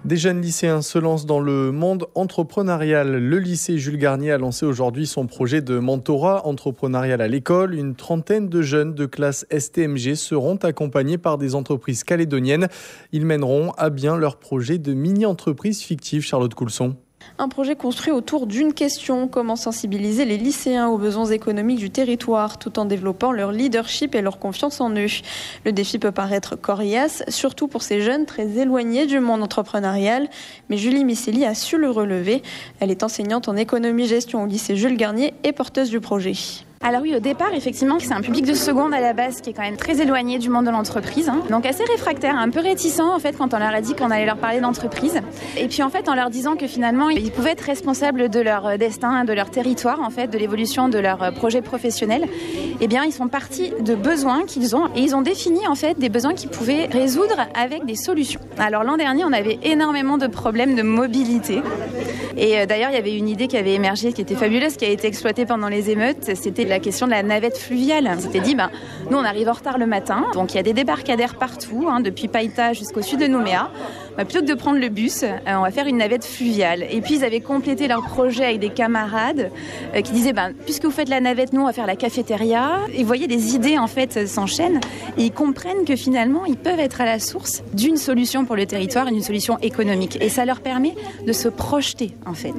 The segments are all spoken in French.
Des jeunes lycéens se lancent dans le monde entrepreneurial. Le lycée Jules Garnier a lancé aujourd'hui son projet de mentorat entrepreneurial à l'école. Une trentaine de jeunes de classe STMG seront accompagnés par des entreprises calédoniennes. Ils mèneront à bien leur projet de mini-entreprise fictive. Charlotte Coulson. Un projet construit autour d'une question, comment sensibiliser les lycéens aux besoins économiques du territoire tout en développant leur leadership et leur confiance en eux. Le défi peut paraître coriace, surtout pour ces jeunes très éloignés du monde entrepreneurial, mais Julie Misselli a su le relever. Elle est enseignante en économie-gestion au lycée Jules Garnier et porteuse du projet. Alors oui, au départ, effectivement, c'est un public de seconde à la base qui est quand même très éloigné du monde de l'entreprise. Donc assez réfractaire, un peu réticent en fait quand on leur a dit qu'on allait leur parler d'entreprise. Et puis en fait, en leur disant que finalement, ils pouvaient être responsables de leur destin, de leur territoire, en fait, de l'évolution de leur projet professionnel. Eh bien, ils sont partis de besoins qu'ils ont et ils ont défini en fait des besoins qu'ils pouvaient résoudre avec des solutions. Alors l'an dernier, on avait énormément de problèmes de mobilité. Et d'ailleurs, il y avait une idée qui avait émergé, qui était fabuleuse, qui a été exploitée pendant les émeutes. C'était la question de la navette fluviale. On s'était dit, nous, on arrive en retard le matin. Donc, il y a des débarcadères partout, depuis Païta jusqu'au sud de Nouméa. Plutôt que de prendre le bus, on va faire une navette fluviale. Et puis, ils avaient complété leur projet avec des camarades qui disaient, puisque vous faites la navette, nous, on va faire la cafétéria. Et vous voyez, des idées, en fait, s'enchaînent. Et ils comprennent que finalement, ils peuvent être à la source d'une solution pour le territoire et d'une solution économique. Et ça leur permet de se projeter, en fait.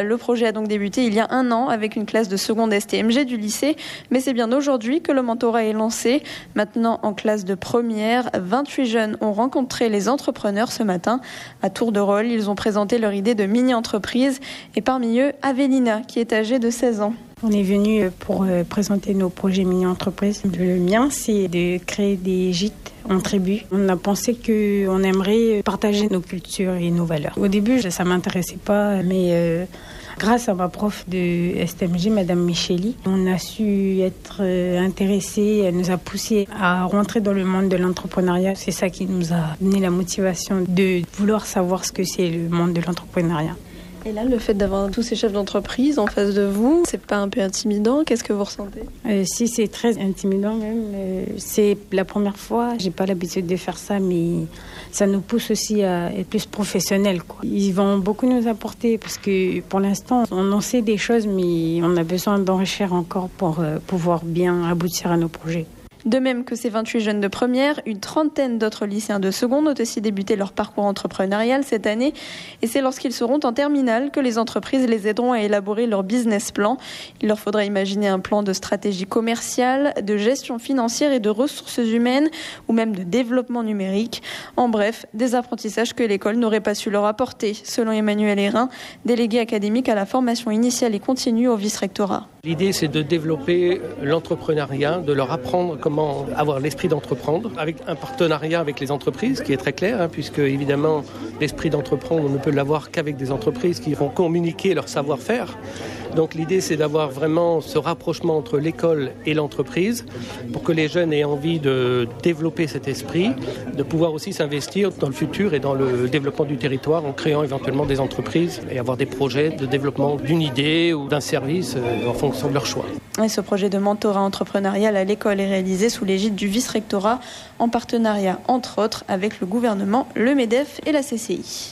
Le projet a donc débuté il y a 1 an avec une classe de seconde STMG du lycée, mais c'est bien aujourd'hui que le mentorat est lancé. Maintenant, en classe de première, 28 jeunes ont rencontré les entrepreneurs ce matin. À tour de rôle, ils ont présenté leur idée de mini-entreprise et parmi eux, Avélina, qui est âgée de 16 ans. On est venu pour présenter nos projets mini-entreprises. Le mien, c'est de créer des gîtes en tribu. On a pensé qu'on aimerait partager nos cultures et nos valeurs. Au début, ça ne m'intéressait pas, mais grâce à ma prof de STMG, Madame Misselli, on a su être intéressés. Elle nous a poussé à rentrer dans le monde de l'entrepreneuriat. C'est ça qui nous a donné la motivation de vouloir savoir ce que c'est le monde de l'entrepreneuriat. Et là, le fait d'avoir tous ces chefs d'entreprise en face de vous, c'est pas un peu intimidant? Qu'est-ce que vous ressentez? Si, c'est très intimidant même. C'est la première fois. J'ai pas l'habitude de faire ça, mais ça nous pousse aussi à être plus professionnels, quoi. Ils vont beaucoup nous apporter parce que pour l'instant, on en sait des choses, mais on a besoin d'enrichir encore pour pouvoir bien aboutir à nos projets. De même que ces 28 jeunes de première, une trentaine d'autres lycéens de seconde ont aussi débuté leur parcours entrepreneurial cette année. Et c'est lorsqu'ils seront en terminale que les entreprises les aideront à élaborer leur business plan. Il leur faudra imaginer un plan de stratégie commerciale, de gestion financière et de ressources humaines, ou même de développement numérique. En bref, des apprentissages que l'école n'aurait pas su leur apporter, selon Emmanuel Hérin, délégué académique à la formation initiale et continue au vice-rectorat. L'idée, c'est de développer l'entrepreneuriat, de leur apprendre comment avoir l'esprit d'entreprendre, avec un partenariat avec les entreprises, qui est très clair, puisque évidemment, l'esprit d'entreprendre, on ne peut l'avoir qu'avec des entreprises qui vont communiquer leur savoir-faire. Donc l'idée, c'est d'avoir vraiment ce rapprochement entre l'école et l'entreprise, pour que les jeunes aient envie de développer cet esprit, de pouvoir aussi s'investir dans le futur et dans le développement du territoire, en créant éventuellement des entreprises et avoir des projets de développement d'une idée ou d'un service en fonction de leur choix. Et ce projet de mentorat entrepreneurial à l'école est réalisé sous l'égide du vice-rectorat, en partenariat entre autres avec le gouvernement, le MEDEF et la CCI.